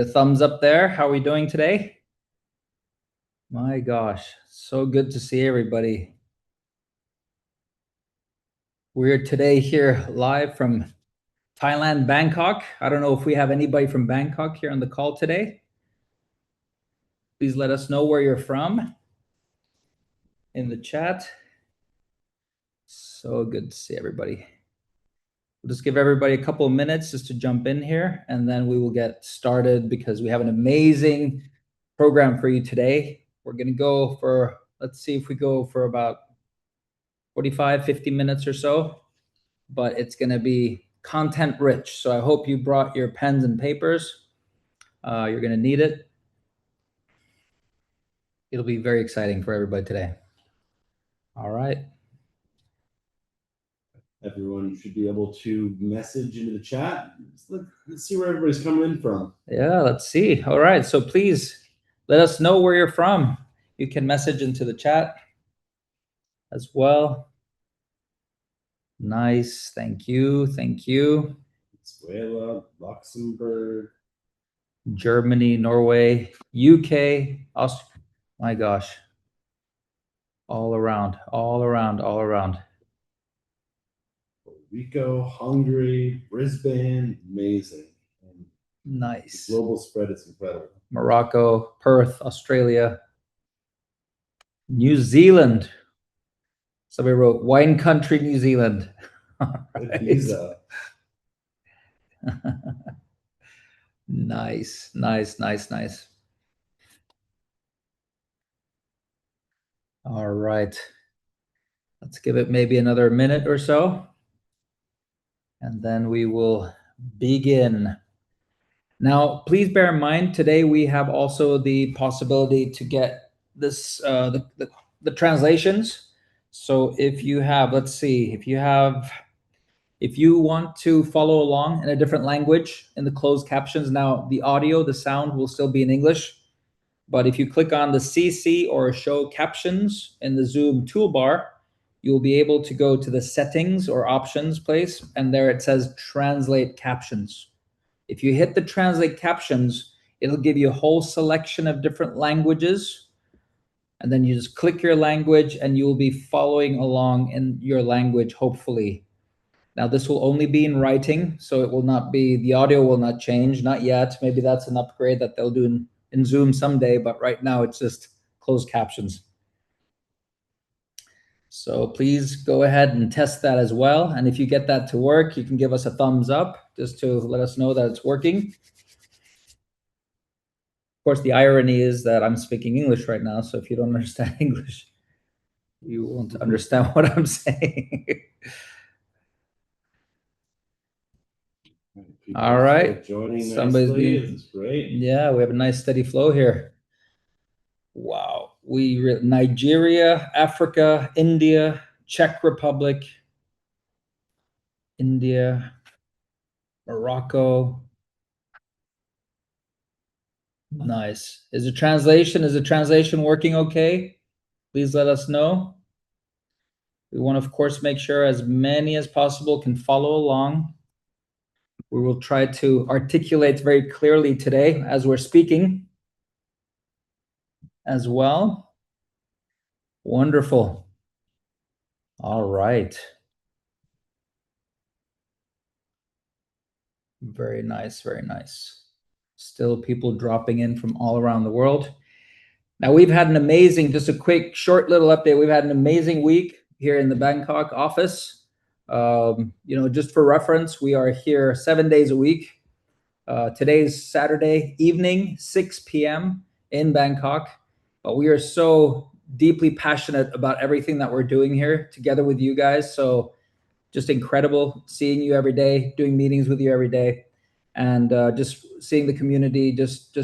The thumbs up there. How are we doing today? My gosh, so good to see everybody. We're today here live from Thailand, Bangkok. I don't know if we have anybody from Bangkok here on the call today. Please let us know where you're from in the chat. So good to see everybody. We'll just give everybody a couple of minutes just to jump in here, and then we will get started because we have an amazing program for you today. We're going to go for, let's see if we go for about 45, 50 minutes or so, but it's going to be content rich. So I hope you brought your pens and papers. You're going to need it. It'll be very exciting for everybody today. All right. Everyone should be able to message into the chat. Let's see where everybody's coming in from. Yeah, let's see. All right. So please let us know where you're from. You can message into the chat as well. Nice. Thank you. Thank you. Venezuela, Luxembourg, Germany, Norway, UK, Austria. My gosh. All around, all around, all around. Puerto Rico, Hungary, Brisbane, amazing. And nice. The global spread is incredible. Morocco, Perth, Australia, New Zealand. Somebody wrote wine country, New Zealand. Right. Visa. Nice, nice, nice, nice. All right. Let's give it maybe another minute or so, and then we will begin. Now, please bear in mind, today we have also the possibility to get this the translations. So if you have, let's see, if you want to follow along in a different language in the closed captions, now the audio, the sound will still be in English. But if you click on the CC or show captions in the Zoom toolbar, you'll be able to go to the settings or options place, and there it says translate captions. If you hit the translate captions, it'll give you a whole selection of different languages. And then you just click your language and you'll be following along in your language, hopefully. Now, this will only be in writing, so it will not be, the audio will not change, not yet. Maybe that's an upgrade that they'll do in Zoom someday, but right now it's just closed captions. So please go ahead and test that as well. And if you get that to work, you can give us a thumbs up just to let us know that it's working. Of course, the irony is that I'm speaking English right now, so if you don't understand English, you won't understand what I'm saying. All right. Joining nicely. This is great. Yeah, we have a nice steady flow here. Wow. Nigeria, Africa, India, Czech Republic, India, Morocco. Nice. Is the translation working okay? Please let us know. We want to, of course, make sure as many as possible can follow along. We will try to articulate very clearly today as we're speaking as well. Wonderful. All right. Very nice, very nice. Still people dropping in from all around the world. Now we've had an amazing, just a quick, short little update. We've had an amazing week here in the Bangkok office. Just for reference, we are here 7 days a week. Today's Saturday evening, 6 p.m. in Bangkok. But we are so deeply passionate about everything that we're doing here together with you guys. So just incredible seeing you every day, doing meetings with you every day, and just seeing the community just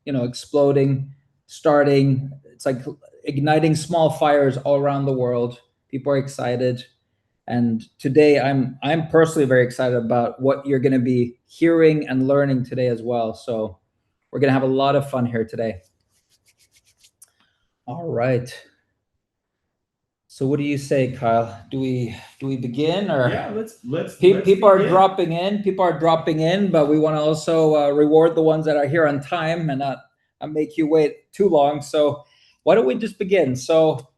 exploding, starting. It's like igniting small fires all around the world. People are excited. And today I'm personally very excited about what you're going to be hearing and learning today as well. So we're going to have a lot of fun here today. All right. So what do you say, Kyle? Do we begin, or Yeah, let's people are begin. dropping in? People are dropping in, but we want to also reward the ones that are here on time and not make you wait too long. So why don't we just begin? So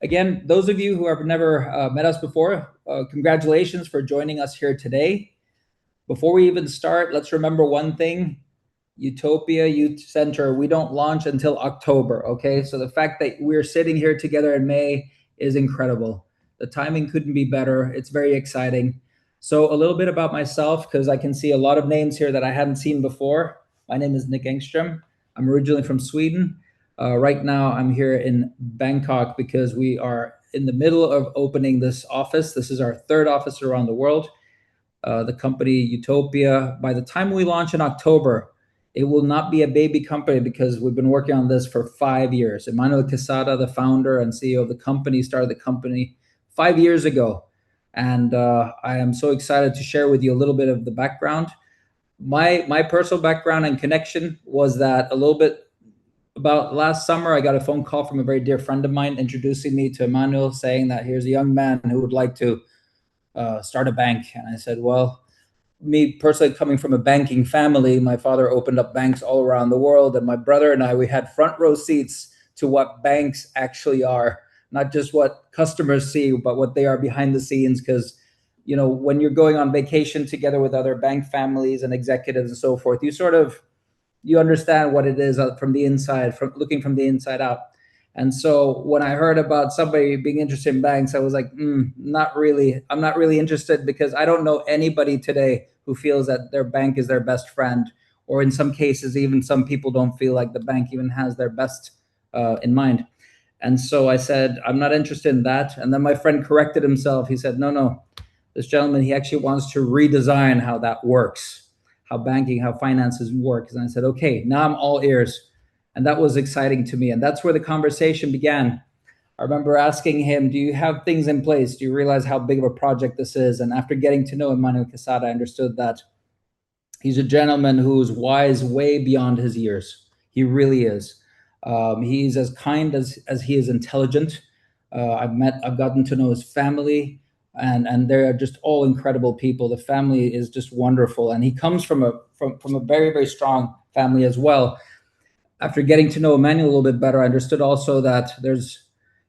again, those of you who have never met us before, congratulations for joining us here today. Before we even start, let's remember one thing. U-topia Youth Center, we don't launch until October, okay? So the fact that we're sitting here together in May is incredible. The timing couldn't be better. It's very exciting. So a little bit about myself, because I can see a lot of names here that I hadn't seen before. My name is Nick Engström. I'm originally from Sweden. Right now I'm here in Bangkok because we are in the middle of opening this office. This is our third office around the world. The company U-topia. By the time we launch in October, it will not be a baby company because we've been working on this for 5 years. Emmanuel Quesada, the founder and CEO of the company, started the company 5 years ago. And I am so excited to share with you a little bit of the background. My personal background and connection was that a little bit about last summer, I got a phone call from a very dear friend of mine introducing me to Emmanuel, saying that here's a young man who would like to start a bank. And I said, well, me personally coming from a banking family, my father opened up banks all around the world, and my brother and I, we had front row seats to what banks actually are, not just what customers see, but what they are behind the scenes. Because when you're going on vacation together with other bank families and executives and so forth, you understand what it is from the inside, from looking from the inside out. And so when I heard about somebody being interested in banks, I was like, not really. I'm not really interested, because I don't know anybody today who feels that their bank is their best friend. Or in some cases, even some people don't feel like the bank even has their best in mind. And so I said, I'm not interested in that. And then my friend corrected himself. He said, no, this gentleman, he actually wants to redesign how that works, how banking, how finances work. And I said, okay, now I'm all ears. And that was exciting to me. And that's where the conversation began. I remember asking him, do you have things in place? Do you realize how big of a project this is? And after getting to know Emmanuel Quesada, I understood that he's a gentleman who's wise way beyond his years. He really is. He's as kind as he is intelligent. I've gotten to know his family, and they're just all incredible people. The family is just wonderful, and he comes from a very, very strong family as well. After getting to know Emmanuel a little bit better, I understood also that there's,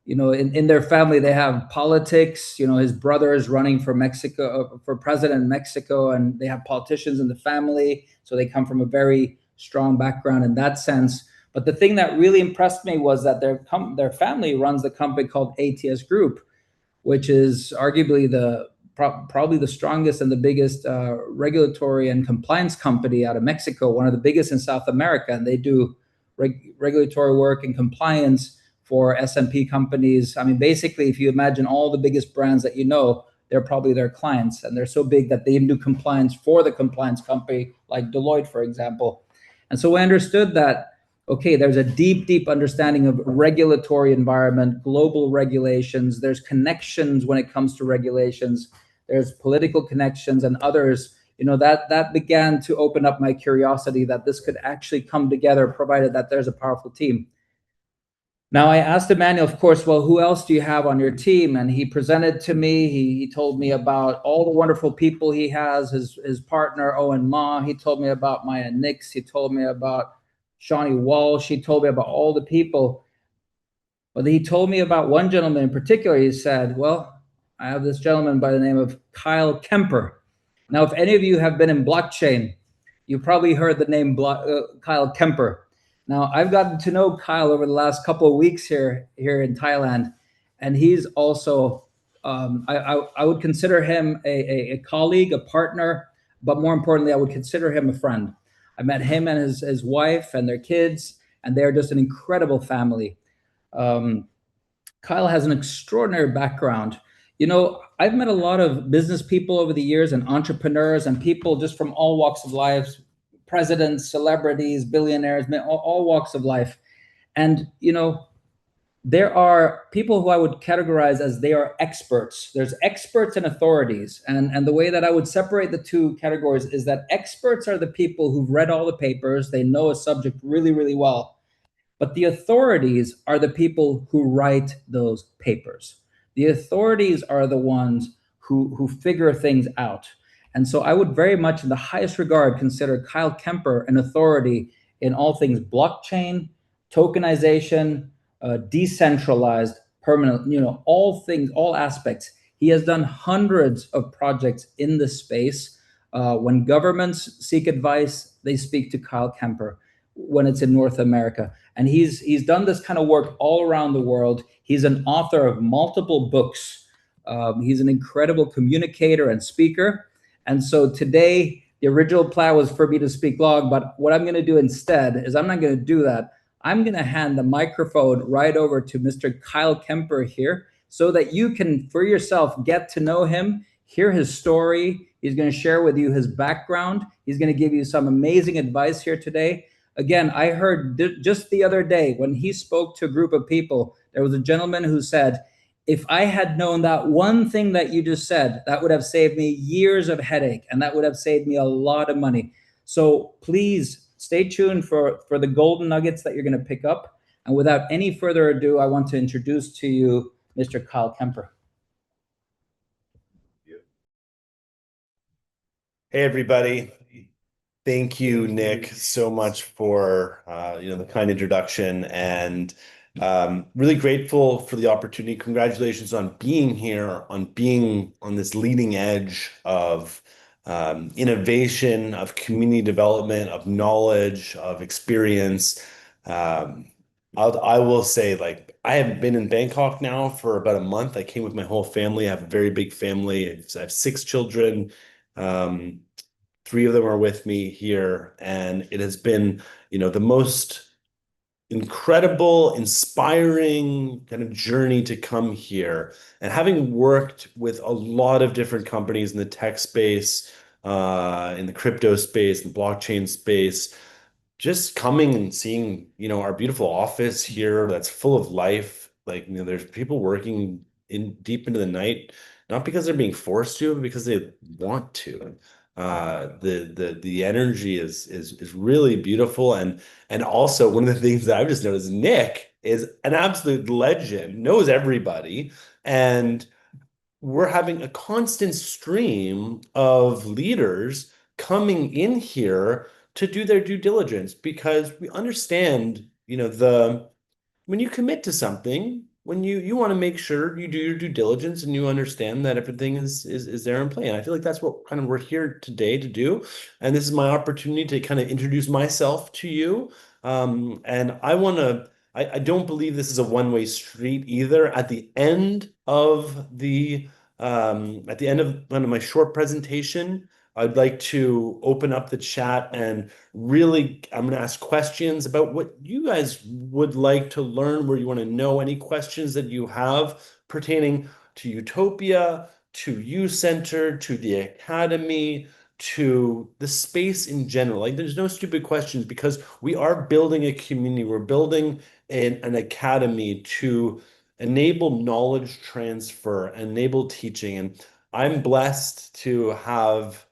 in their family, they have politics. His brother is running for Mexico, for president in Mexico, and they have politicians in the family. So they come from a very strong background in that sense. But the thing that really impressed me was that their family runs the company called ATS Group, which is arguably probably the strongest and the biggest regulatory and compliance company out of Mexico, one of the biggest in South America. And they do regulatory work and compliance for S&P companies. I mean, basically, if you imagine all the biggest brands that they're probably their clients, and they're so big that they even do compliance for the compliance company, like Deloitte, for example. And so I understood that, okay, there's a deep, deep understanding of regulatory environment, global regulations. There's connections when it comes to regulations. There's political connections and others. That began to open up my curiosity that this could actually come together, provided that there's a powerful team. Now, I asked Emmanuel, of course, well, who else do you have on your team? And he presented to me, he told me about all the wonderful people he has, his partner, Owen Ma. He told me about Maya Nix. He told me about Shawnee Walsh. He told me about all the people. But he told me about one gentleman in particular. He said, well, I have this gentleman by the name of Kyle Kemper. Now, if any of you have been in blockchain, you probably heard the name Kyle Kemper. Now, I've gotten to know Kyle over the last couple of weeks here in Thailand, and he's also, I would consider him a colleague, a partner, but more importantly, I would consider him a friend. I met him and his wife and their kids, and they're just an incredible family. Kyle has an extraordinary background. I've met a lot of business people over the years, and entrepreneurs, and people just from all walks of life, presidents, celebrities, billionaires, all walks of life. And, there are people who I would categorize as they are experts. There's experts and authorities. And the way that I would separate the two categories is that experts are the people who've read all the papers, they know a subject really, really well. But the authorities are the people who write those papers. The authorities are the ones who figure things out. And so I would very much, in the highest regard, consider Kyle Kemper an authority in all things blockchain, tokenization, decentralized, permanent, all things, all aspects. He has done hundreds of projects in this space. When governments seek advice, they speak to Kyle Kemper when it's in North America. And he's done this kind of work all around the world. He's an author of multiple books. He's an incredible communicator and speaker. And so today, the original plan was for me to speak long, but what I'm going to do instead is I'm not going to do that. I'm going to hand the microphone right over to Mr. Kyle Kemper here so that you can, for yourself, get to know him, hear his story. He's going to share with you his background. He's going to give you some amazing advice here today. Again, I heard just the other day when he spoke to a group of people, there was a gentleman who said, if I had known that one thing that you just said, that would have saved me years of headache and that would have saved me a lot of money. So please stay tuned for the golden nuggets that you're going to pick up. And without any further ado, I want to introduce to you Mr. Kyle Kemper. Hey, everybody. Thank you, Nick, so much for the kind introduction, and really grateful for the opportunity. Congratulations on being here, on being on this leading edge of innovation, of community development, of knowledge, of experience. I will say, like, I have been in Bangkok now for about a month. I came with my whole family. I have a very big family. I have 6 children. Um, 3 of them are with me here, and it has been, the most incredible, inspiring kind of journey to come here. And having worked with a lot of different companies in the tech space, in the crypto space, and blockchain space, just coming and seeing, our beautiful office here that's full of life. Like, there's people working in deep into the night, not because they're being forced to, but because they want to. The energy is really beautiful. And also one of the things that I've just noticed, Nick is an absolute legend, knows everybody. And we're having a constant stream of leaders coming in here to do their due diligence, because we understand, when you commit to something, when you want to make sure you do your due diligence and you understand that everything is there in play. And I feel like that's what kind of we're here today to do. And this is my opportunity to kind of introduce myself to you. And I don't believe this is a one-way street either. At the end of kind of my short presentation, I'd like to open up the chat, and really, I'm going to ask questions about what you guys would like to learn, where you want to know, any questions that you have pertaining to U-topia, to U-Center, to the Academy, to the space in general. Like, there's no stupid questions, because we are building a community. We're building an academy to enable knowledge transfer, enable teaching. And I'm blessed to have,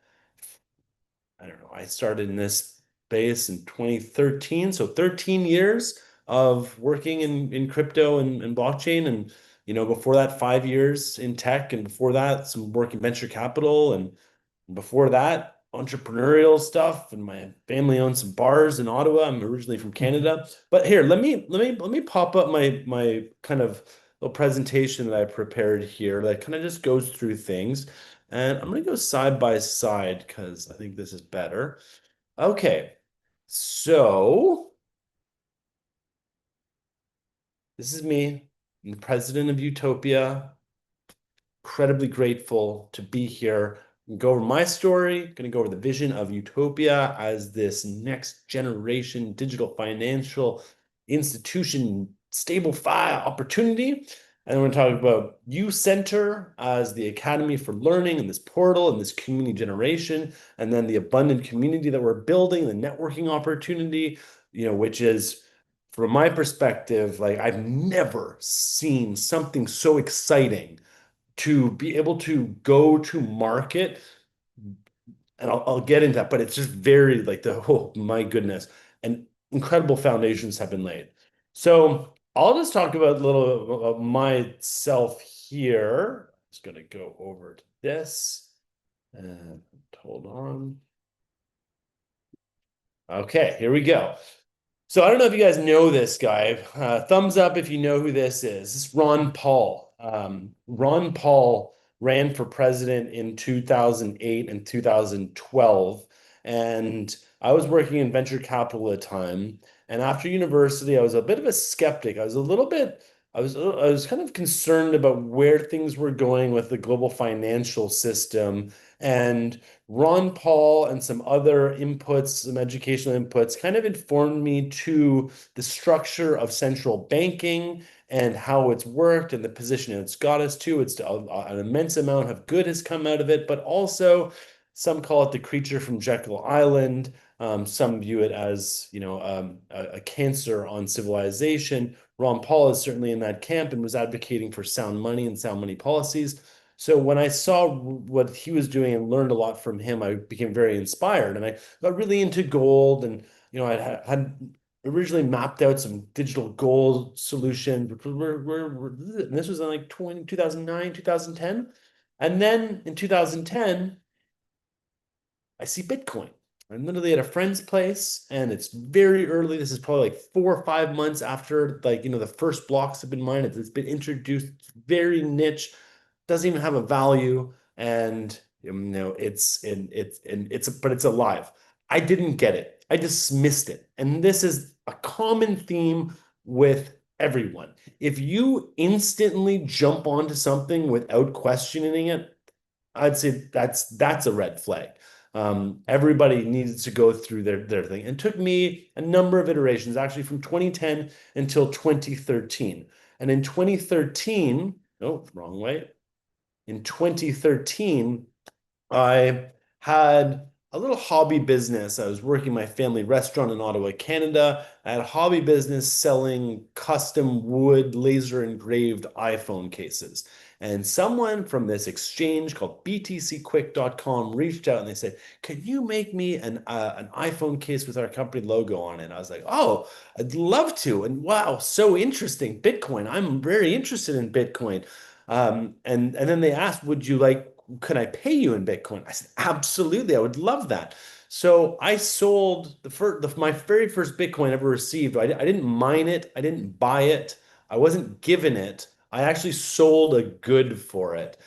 I don't know, I started in this space in 2013. So 13 years of working in crypto and blockchain. And, before that, 5 years in tech. And before that, some work in venture capital. And before that, entrepreneurial stuff. And my family owns some bars in Ottawa. I'm originally from Canada. But here, let me pop up my kind of little presentation that I prepared here that kind of just goes through things. And I'm going to go side by side because I think this is better. Okay, so this is me. I'm the president of U-topia. Incredibly grateful to be here. I'm gonna go over my story, going to go over the vision of U-topia as this next generation digital financial institution, stable file opportunity. And we're going to talk about U-Center as the academy for learning, and this portal and this community generation, and then the abundant community that we're building, the networking opportunity, which is, from my perspective, like, I've never seen something so exciting to be able to go to market. And I'll get into that, but it's just very, like, oh my goodness, and incredible foundations have been laid. So I'll just talk about a little about myself here. I'm just going to go over to this and hold on. Okay, here we go. So I don't know if you guys know this guy. Thumbs up if you know who this is. This is Ron Paul. Ron Paul ran for president in 2008 and 2012. And I was working in venture capital at the time. And after university, I was a bit of a skeptic. I was kind of concerned about where things were going with the global financial system. And Ron Paul and some other inputs, some educational inputs, kind of informed me to the structure of central banking and how it's worked and the position it's got us to. It's an immense amount of good has come out of it, but also some call it the creature from Jekyll Island. Some view it as, a cancer on civilization. Ron Paul is certainly in that camp and was advocating for sound money and sound money policies. So when I saw what he was doing and learned a lot from him, I became very inspired, and I got really into gold. And I had originally mapped out some digital gold solutions, which and this was in like 2009, 2010. And then in 2010, I see Bitcoin. I'm literally at a friend's place, and it's very early. This is probably like 4 or 5 months after, the first blocks have been mined. It's been introduced, very niche, doesn't even have a value, and but it's alive. I didn't get it. I dismissed it. And this is a common theme with everyone. If you instantly jump onto something without questioning it, I'd say that's a red flag. Everybody needs to go through their thing. It took me a number of iterations, actually from 2010 until 2013. And in 2013, oh, wrong way. In 2013, I had a little hobby business. I was working my family restaurant in Ottawa, Canada. I had a hobby business selling custom wood laser engraved iPhone cases. And someone from this exchange called btcquick.com reached out and they said, "Can you make me an iPhone case with our company logo on it?" And I was like, "Oh, I'd love to." And wow, so interesting. Bitcoin. I'm very interested in Bitcoin. And then they asked, could I pay you in Bitcoin? I said, absolutely, I would love that. So I sold my very first Bitcoin I ever received. I didn't mine it. I didn't buy it. I wasn't given it. I actually sold a good for it,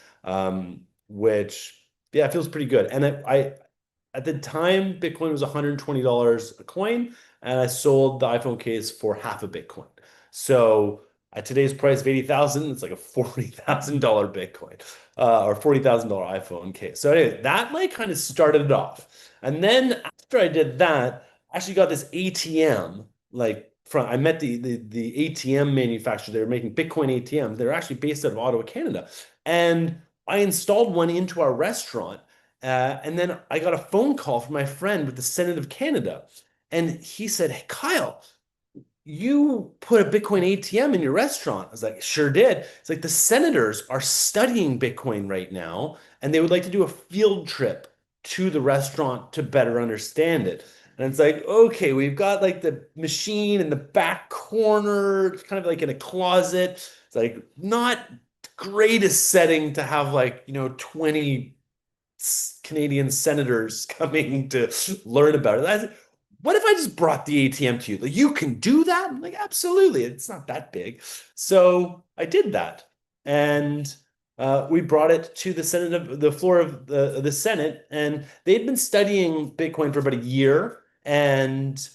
which, yeah, feels pretty good. And at the time, Bitcoin was $120 a coin, and I sold the iPhone case for half a Bitcoin. So at today's price of 80,000, it's like a $40,000 Bitcoin, or $40,000 iPhone case. So anyway, that kind of started it off. And then after I did that, I actually got this ATM. I met the ATM manufacturer. They were making Bitcoin ATMs. They're actually based out of Ottawa, Canada. And I installed one into our restaurant. And then I got a phone call from my friend with the Senate of Canada. And he said, "Hey, Kyle, you put a Bitcoin ATM in your restaurant." I was like, "Sure did." It's like the senators are studying Bitcoin right now, and they would like to do a field trip to the restaurant to better understand it. And it's like, okay, we've got the machine in the back corner, kind of like in a closet. It's like not greatest setting to have 20 Canadian senators coming to learn about it. I said, "What if I just brought the ATM to you? You can do that?" I'm like, "Absolutely. It's not that big." So I did that. And we brought it to the floor of the Senate, and they'd been studying Bitcoin for about a year, and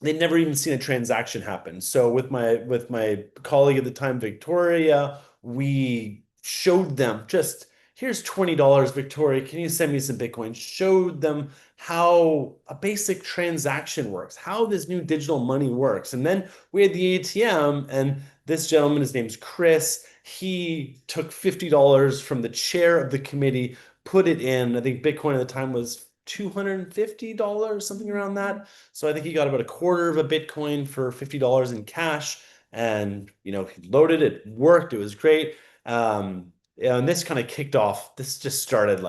they'd never even seen a transaction happen. So with my colleague at the time, Victoria, we showed them just, "Here's $20, Victoria. Can you send me some Bitcoin?" Showed them how a basic transaction works, how this new digital money works. And then we had the ATM, and this gentleman, his name's Chris, he took $50 from the chair of the committee, put it in. I think Bitcoin at the time was $250, something around that. So I think he got about a quarter of a Bitcoin for $50 in cash. And, he loaded it, worked, it was great. And this kind of kicked off, this just started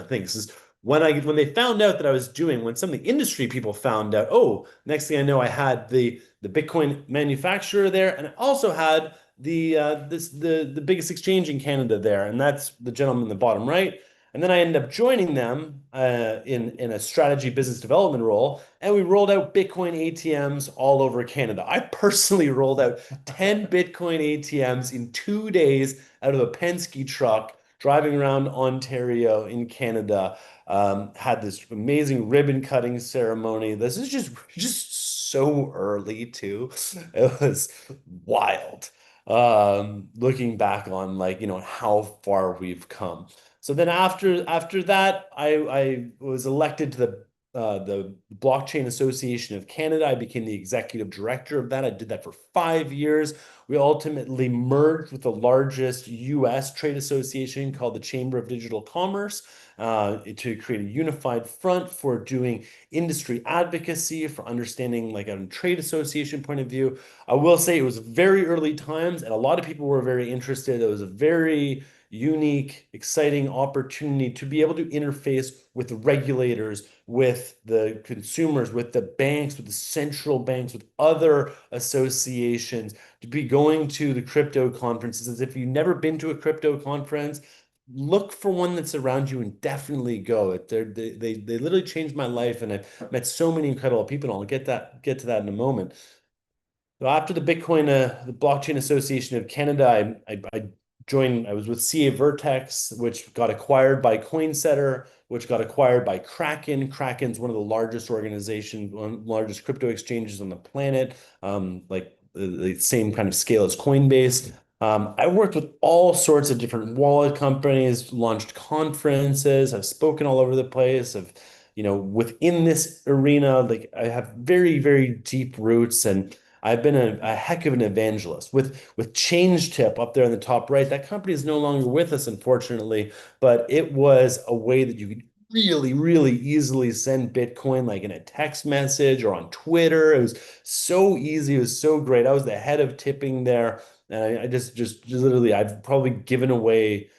things. When they found out that I was when some of the industry people found out, oh, next thing I know, I had the Bitcoin manufacturer there, and I also had the biggest exchange in Canada there, and that's the gentleman in the bottom right. And then I ended up joining them in a strategy business development role, and we rolled out Bitcoin ATMs all over Canada. I personally rolled out 10 Bitcoin ATMs in 2 days out of a Penske truck driving around Ontario in Canada. Had this amazing ribbon cutting ceremony. This is just so early too. It was wild. Looking back on like, how far we've come. So then after that, I was elected to the Blockchain Association of Canada. I became the executive director of that. I did that for 5 years. We ultimately merged with the largest US trade association called the Chamber of Digital Commerce to create a unified front for doing industry advocacy, for understanding like a trade association point of view. I will say it was very early times and a lot of people were very interested. It was a very unique, exciting opportunity to be able to interface with the regulators, with the consumers, with the banks, with the central banks, with other associations, to be going to the crypto conferences. As if you've never been to a crypto conference, look for one that's around you and definitely go. They literally changed my life, and I've met so many incredible people, and I'll get to that in a moment. So after the Blockchain Association of Canada, I joined, I was with CA Vertex, which got acquired by Coinsetter, which got acquired by Kraken. Kraken's one of the largest organizations, one of the largest crypto exchanges on the planet, like the same kind of scale as Coinbase. I worked with all sorts of different wallet companies, launched conferences. I've spoken all over the place. Within this arena, like I have very, very deep roots, and I've been a heck of an evangelist with Change Tip up there in the top right. That company is no longer with us, unfortunately, but it was a way that you could really, really easily send Bitcoin like in a text message or on Twitter. It was so easy. It was so great. I was the head of tipping there. And I just literally, I've probably given away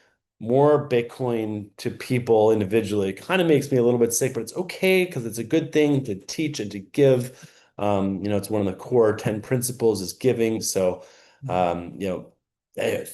more Bitcoin to people individually. It kind of makes me a little bit sick, but it's okay because it's a good thing to teach and to give. It's one of the core 10 principles is giving. So, eh,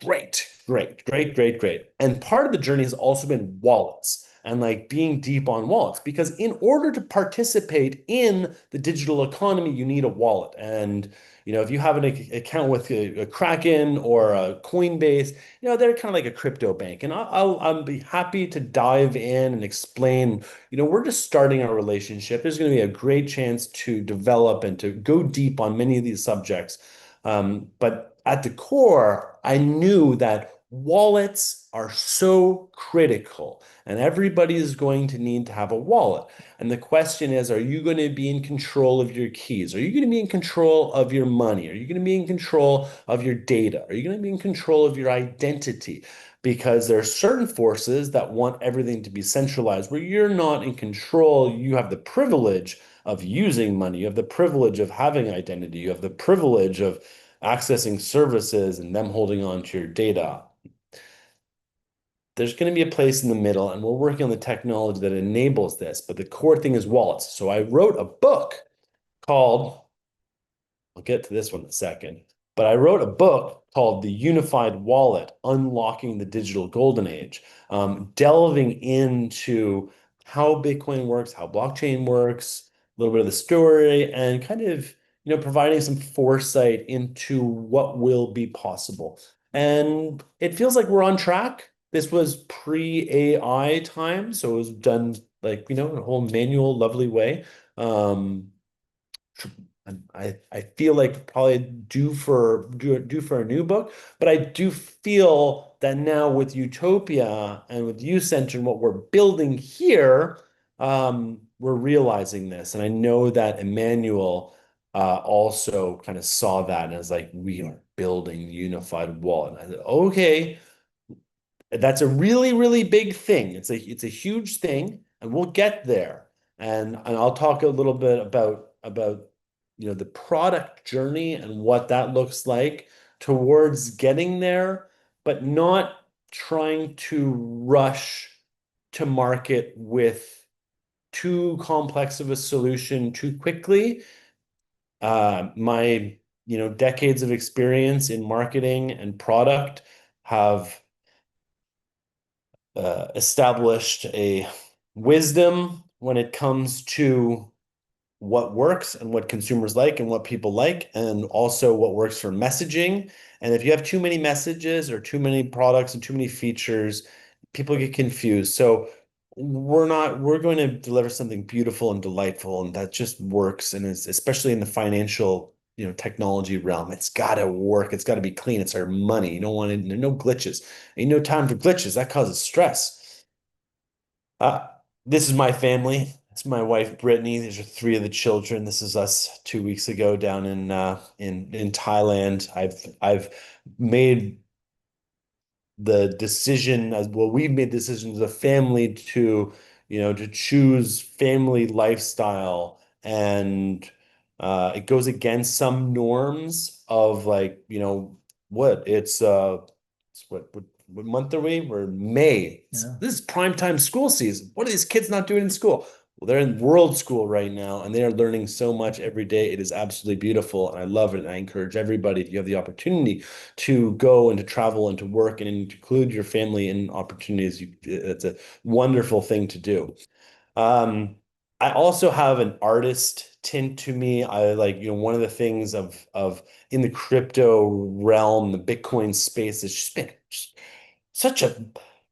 great, great, great, great, great. And part of the journey has also been wallets and like being deep on wallets, because in order to participate in the digital economy, you need a wallet. And if you have an account with a Kraken or a Coinbase, they're kind of like a crypto bank. And I'll be happy to dive in and explain. We're just starting our relationship. There's going to be a great chance to develop and to go deep on many of these subjects. But at the core, I knew that wallets are so critical, and everybody is going to need to have a wallet. And the question is, are you going to be in control of your keys? Are you going to be in control of your money? Are you going to be in control of your data? Are you going to be in control of your identity? Because there are certain forces that want everything to be centralized, where you're not in control. You have the privilege of using money. You have the privilege of having identity. You have the privilege of accessing services and them holding on to your data. There's going to be a place in the middle, and we're working on the technology that enables this. But the core thing is wallets. So I wrote a book called, I'll get to this one in a second, but I wrote a book called The Unified Wallet, Unlocking the Digital Golden Age, delving into how Bitcoin works, how blockchain works, a little bit of the story, and kind of, providing some foresight into what will be possible. And it feels like we're on track. This was pre-AI time, so it was done like, in a whole manual, lovely way. I feel like probably due for a new book, but I do feel that now with U-topia and with U-Center and what we're building here, we're realizing this. And I know that Emmanuel also kind of saw that and is like, we are building the unified wallet. And I said, okay, that's a really, really big thing. It's a huge thing, and we'll get there. And I'll talk a little bit about the product journey and what that looks like towards getting there, but not trying to rush to market with too complex of a solution too quickly. My decades of experience in marketing and product have established a wisdom when it comes to what works and what consumers like and what people like, and also what works for messaging. And if you have too many messages or too many products and too many features, people get confused. So we're going to deliver something beautiful and delightful, and that just works. And it's especially in the financial, technology realm, it's got to work. It's got to be clean. It's our money. You don't want it, no glitches. Ain't no time for glitches. That causes stress. Uh, this is my family. It's my wife, Brittany. These are three of the children. This is us 2 weeks ago down in Thailand. I've made the decision as well. We've made decisions as a family to choose family lifestyle, and it goes against some norms of like, what it's what month are we? We're May. Yeah. This is prime time school season. What are these kids not doing in school? Well, they're in world school right now, and they are learning so much every day. It is absolutely beautiful, and I love it. And I encourage everybody, if you have the opportunity to go and to travel and to work and include your family in opportunities, it's a wonderful thing to do. Um, I also have an artist tint to me. I like, one of the things of in the crypto realm, the Bitcoin space, has just been such a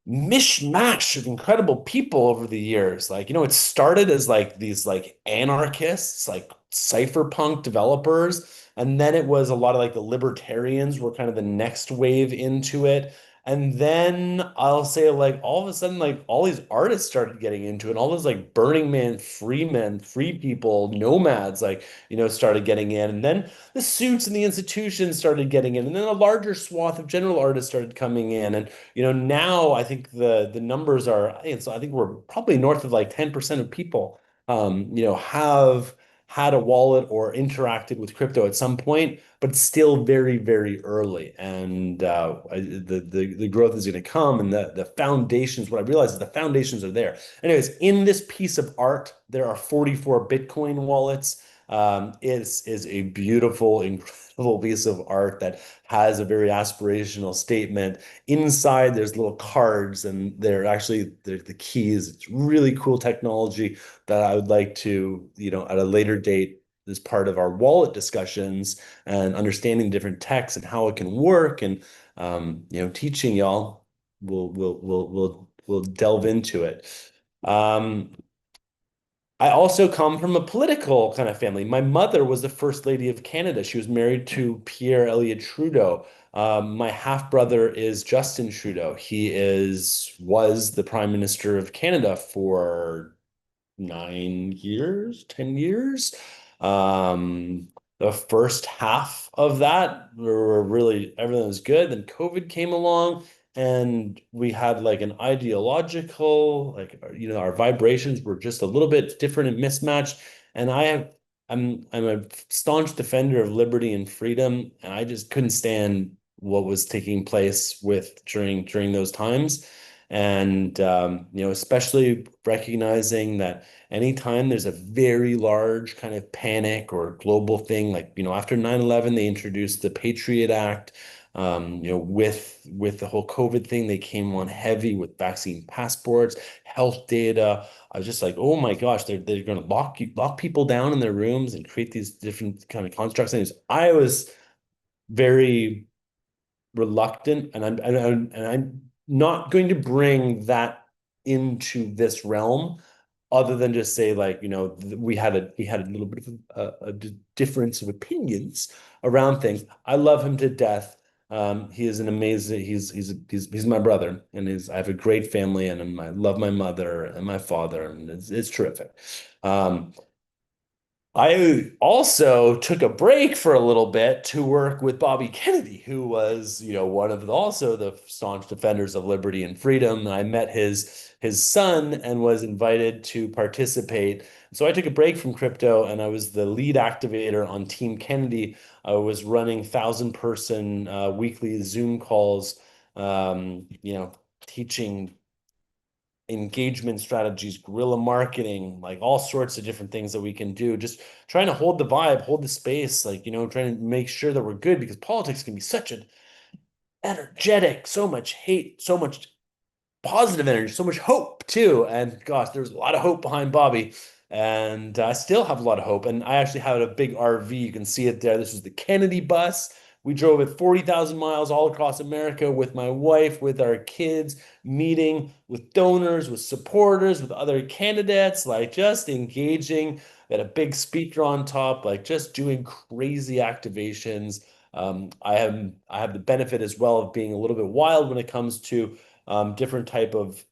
mishmash of incredible people over the years. Like, it started as like these like anarchists, like cypherpunk developers, and then it was a lot of like the libertarians were kind of the next wave into it. And then I'll say like all of a sudden, like all these artists started getting into it, all those like Burning Man, free men, free people, nomads, like, started getting in. And then the suits and the institutions started getting in, and then a larger swath of general artists started coming in. And now I think the numbers are, I think we're probably north of like 10% of people, have had a wallet or interacted with crypto at some point, but it's still very, very early. And the growth is going to come, and the foundations. What I realize is the foundations are there. Anyways, in this piece of art, there are 44 Bitcoin wallets. Is a beautiful, incredible piece of art that has a very aspirational statement. Inside, there's little cards, and they're the keys. It's really cool technology that I would like to, at a later date, as part of our wallet discussions and understanding different techs and how it can work, and teaching y'all, we'll delve into it. Um, I also come from a political kind of family. My mother was the First Lady of Canada. She was married to Pierre Elliott Trudeau. My half brother is Justin Trudeau. He was the Prime Minister of Canada for 9 years, 10 years. Um, the first half of that were really everything was good. Then COVID came along, and we had like an ideological, like, our vibrations were just a little bit different and mismatched. And I'm a staunch defender of liberty and freedom, and I just couldn't stand what was taking place during those times. And especially recognizing that anytime there's a very large kind of panic or global thing, like, after 9/11, they introduced the Patriot Act. With the whole COVID thing, they came on heavy with vaccine passports, health data. I was just like, oh my gosh, they're going to lock people down in their rooms and create these different kind of constructs. And I was very reluctant, and I'm not going to bring that into this realm, other than just say, like, we had a little bit of a difference of opinions around things. I love him to death. He is an amazing. He's my brother, and I have a great family, and I love my mother and my father, and it's terrific. Um, I also took a break for a little bit to work with Bobby Kennedy, who was, one of also the staunch defenders of liberty and freedom. And I met his son and was invited to participate. So I took a break from crypto, and I was the lead activator on Team Kennedy. I was running 1,000-person weekly Zoom calls, teaching engagement strategies, guerrilla marketing, like all sorts of different things that we can do. Just trying to hold the vibe, hold the space, like, trying to make sure that we're good, because politics can be such an energetic, so much hate, so much positive energy, so much hope too. And gosh, there's a lot of hope behind Bobby. And I still have a lot of hope. And I actually had a big RV. You can see it there. This is the Kennedy bus. We drove it 40,000 miles all across America with my wife, with our kids, meeting with donors, with supporters, with other candidates, like just engaging. We had a big speaker on top, like just doing crazy activations. I have the benefit as well of being a little bit wild when it comes to different type of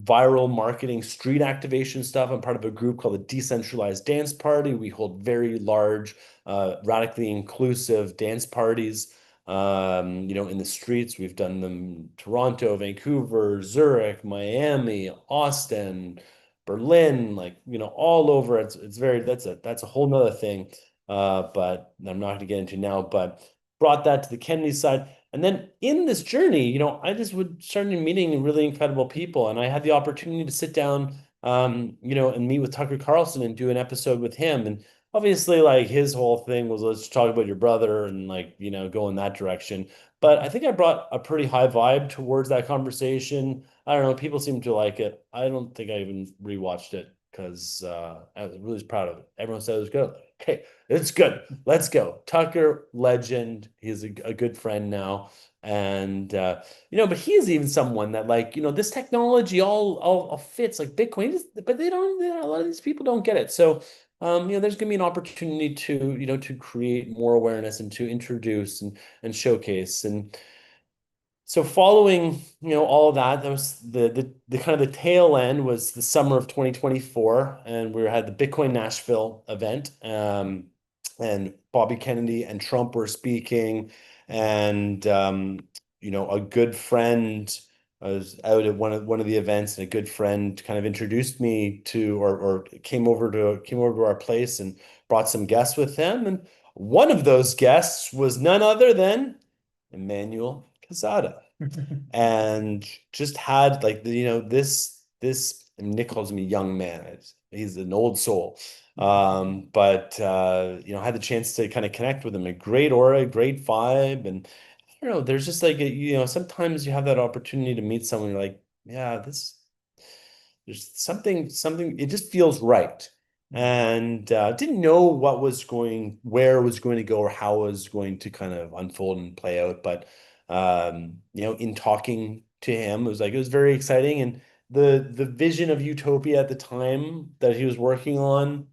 viral marketing, street activation stuff. I'm part of a group called the Decentralized Dance Party. We hold very large, radically inclusive dance parties, in the streets. We've done them in Toronto, Vancouver, Zurich, Miami, Austin, Berlin, like, all over. That's a whole nother thing. But I'm not going to get into now, but brought that to the Kennedy side. And then in this journey, I just would start meeting really incredible people. And I had the opportunity to sit down, and meet with Tucker Carlson and do an episode with him. And obviously, like, his whole thing was, let's talk about your brother and, like, go in that direction. But I think I brought a pretty high vibe towards that conversation. I don't know, people seem to like it. I don't think I even rewatched it because I was really proud of it. Everyone said it was good. Okay, it's good. Let's go. Tucker, legend. He's a good friend now. And but he is even someone that, like, this technology all fits, like Bitcoin, but a lot of these people don't get it. So there's gonna be an opportunity to, to create more awareness and to introduce and showcase. And so following, all of that, that was the kind of the tail end was the summer of 2024, and we had the Bitcoin Nashville event, and Bobby Kennedy and Trump were speaking, and a good friend. I was out at one of the events, and a good friend kind of introduced me to, or came over to our place and brought some guests with him, and one of those guests was none other than Emmanuel Casada. And just had, like, this, and Nick calls me young man. He's an old soul. But had the chance to kind of connect with him. A great aura, great vibe. And I don't know, there's just like sometimes you have that opportunity to meet someone, you're like, yeah, there's something, it just feels right. And didn't know where it was going to go, or how it was going to kind of unfold and play out. But in talking to him, it was very exciting. And the vision of U-topia at the time that he was working on,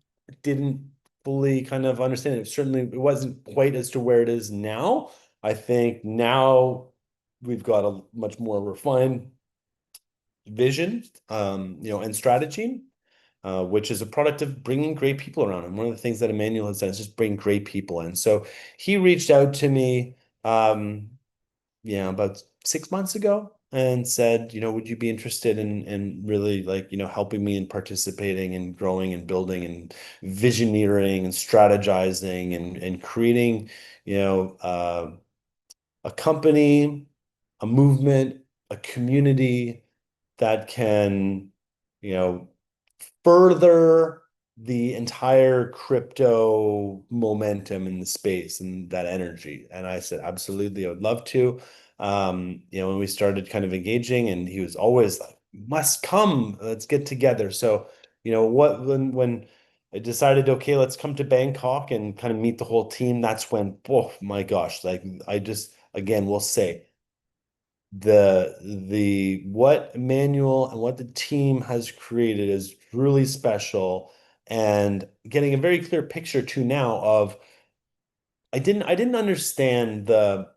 didn't fully kind of understand it. Certainly, it wasn't quite as to where it is now. I think now we've got a much more refined vision, and strategy, which is a product of bringing great people around. And one of the things that Emmanuel has done is just bring great people in. So he reached out to me, about 6 months ago, and said, would you be interested in really, like, helping me and participating and growing and building and visioneering and strategizing and creating, a company, a movement, a community that can, further the entire crypto momentum in the space and that energy. And I said, absolutely, I would love to. When we started kind of engaging, and he was always like, must come, let's get together. So, when I decided, okay, let's come to Bangkok and kind of meet the whole team, that's when, oh my gosh, like, I just, again, will say, the what Emmanuel and what the team has created is really special, and getting a very clear picture too now of, I didn't understand the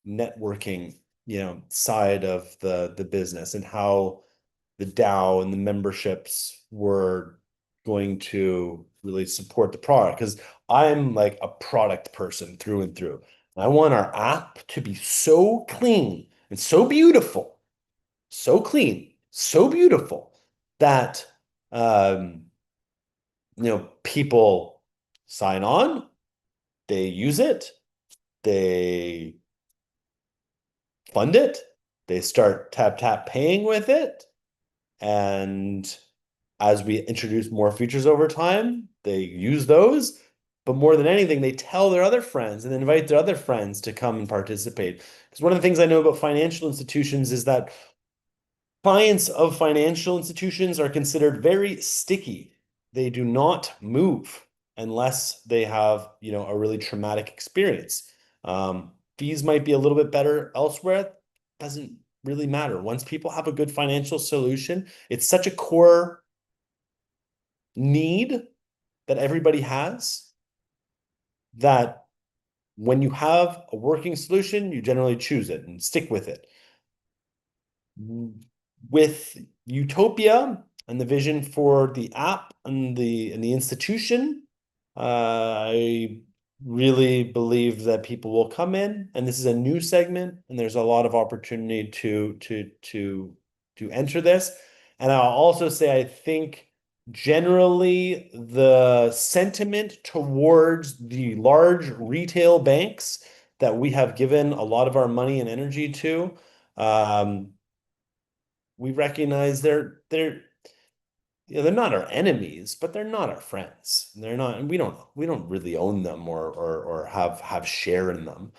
networking, side of the business, and how the DAO and the memberships were going to really support the product, because I'm like a product person through and through. I want our app to be so clean and so beautiful, so clean, so beautiful, that um, people sign on, they use it, they fund it, they start tap paying with it, And as we introduce more features over time, they use those. But more than anything, they tell their other friends and invite their other friends to come and participate. Because one of the things I know about financial institutions is that clients of financial institutions are considered very sticky. They do not move unless they have, a really traumatic experience. Fees might be a little bit better elsewhere. Doesn't really matter. Once people have a good financial solution, it's such a core need that everybody has that when you have a working solution, you generally choose it and stick with it. With U-topia and the vision for the app and the institution, I really believe that people will come in, and this is a new segment, and there's a lot of opportunity to enter this. And I'll also say I think generally the sentiment towards the large retail banks that we have given a lot of our money and energy to, we recognize they're not our enemies, but they're not our friends. They're not, and we don't really own them or have share in them.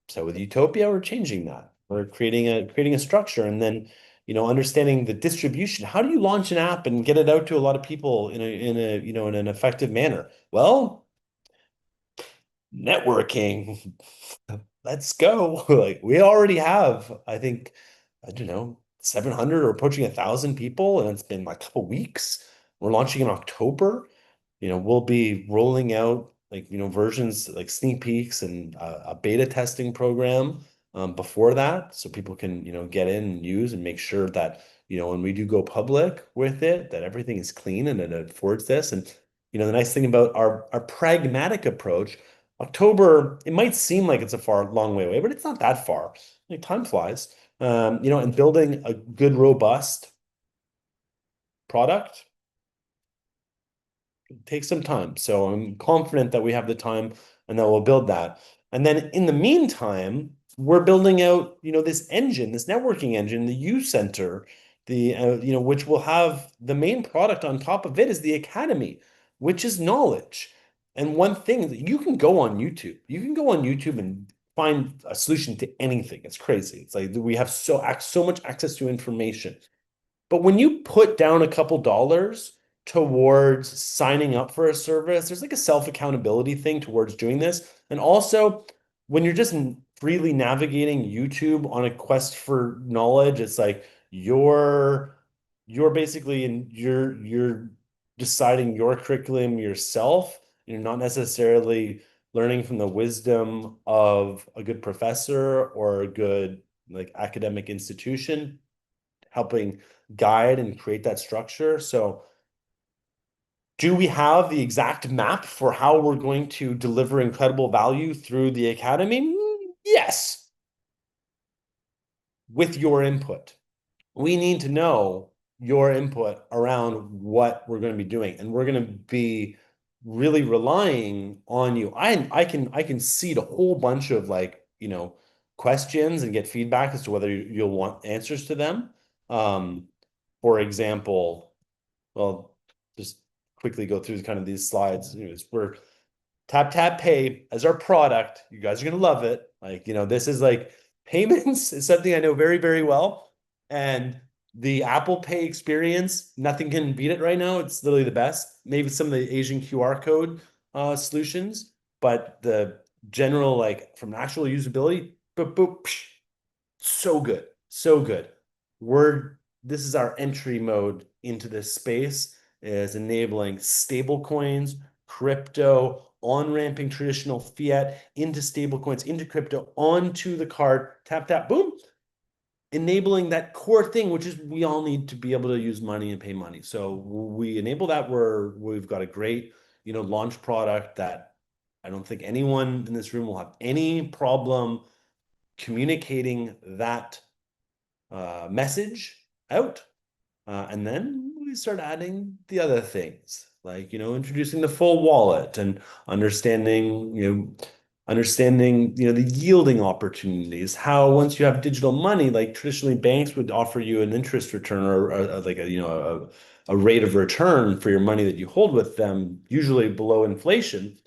So with U-topia, we're changing that. We're creating a structure, and then understanding the distribution. How do you launch an app and get it out to a lot of people in an effective manner? Well, networking. Let's go. Like we already have, I think, I don't know, 700 or approaching 1,000 people, and it's been like a couple weeks. We're launching in October. We'll be rolling out versions like sneak peeks and a beta testing program before that, so people can get in and use and make sure that when we do go public with it, that everything is clean and it affords this. And the nice thing about our pragmatic approach, October, it might seem like it's a long way away, but it's not that far. Like time flies. And building a good, robust product takes some time. So I'm confident that we have the time and that we'll build that. And then in the meantime, we're building out, this engine, this networking engine, the U Center, which will have the main product on top of it is the Academy, which is knowledge. And one thing that you can go on YouTube, and find a solution to anything. It's crazy. It's like we have so much access to information. But when you put down a couple dollars towards signing up for a service, there's like a self-accountability thing towards doing this. And also, when you're just freely navigating YouTube on a quest for knowledge, it's like you're basically you're deciding your curriculum yourself. You're not necessarily learning from the wisdom of a good professor or a good academic institution helping guide and create that structure. So do we have the exact map for how we're going to deliver incredible value through the Academy? Yes. With your input. We need to know your input around what we're going to be doing. And we're going to be really relying on you. I can seed a whole bunch of questions and get feedback as to whether you'll want answers to them. For example, well, just quickly go through kind of these slides. We're Tap Pay as our product. You guys are gonna love it. This is payments is something I know very, very well. And the Apple Pay experience, nothing can beat it right now. It's literally the best. Maybe some of the Asian QR code solutions, but the general from actual usability, boop, boop, psh, so good, so good. This is our entry mode into this space, is enabling stable coins, crypto, on-ramping traditional fiat into stable coins, into crypto, onto the card, tap, tap, boom, enabling that core thing, which is we all need to be able to use money and pay money. So we enable that. We've got a great, launch product that I don't think anyone in this room will have any problem communicating that message out. And then we start adding the other things, introducing the full wallet and understanding, understanding, the yielding opportunities, how once you have digital money, like traditionally banks would offer you an interest return or like a rate of return for your money that you hold with them, usually below inflation.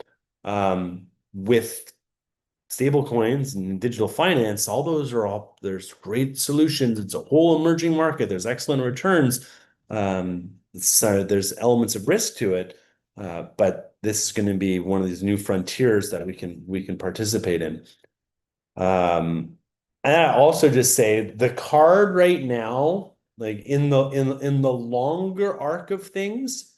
With stable coins and digital finance, there's great solutions. It's a whole emerging market. There's excellent returns. So there's elements of risk to it, but this is going to be one of these new frontiers that we can participate in. And I also just say the card right now, like in the longer arc of things,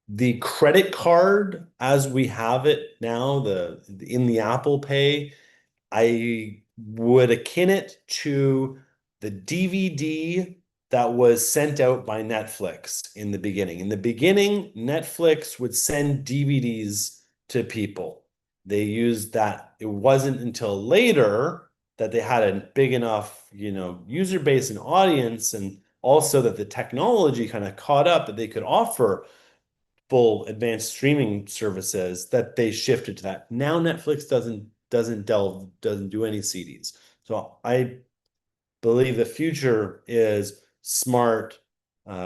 the credit card as we have it now, in the Apple Pay, I would akin it to the DVD that was sent out by Netflix in the beginning. In the beginning, Netflix would send DVDs to people. They used that. It wasn't until later that they had a big enough, user base and audience, and also that the technology kind of caught up that they could offer full advanced streaming services, that they shifted to that. Now Netflix doesn't do any CDs. So I believe the future is smart,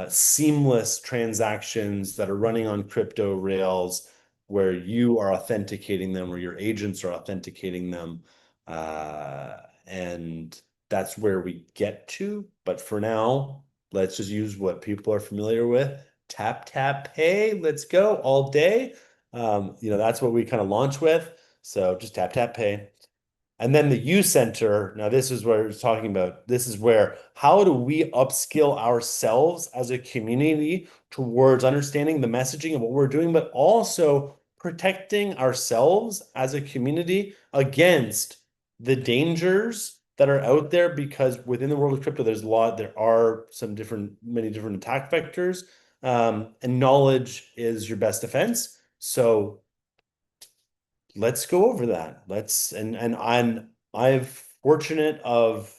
seamless transactions that are running on crypto rails where you are authenticating them, or your agents are authenticating them. And that's where we get to. But for now, let's just use what people are familiar with. Tap, tap, pay. Let's go all day. That's what we kind of launch with. So just tap, tap, pay. And then the U Center, now this is where we're talking about, this is where, how do we upskill ourselves as a community towards understanding the messaging of what we're doing, but also protecting ourselves as a community against the dangers that are out there, because within the world of crypto, there are many different attack vectors, and knowledge is your best defense. So let's go over that. I'm fortunate of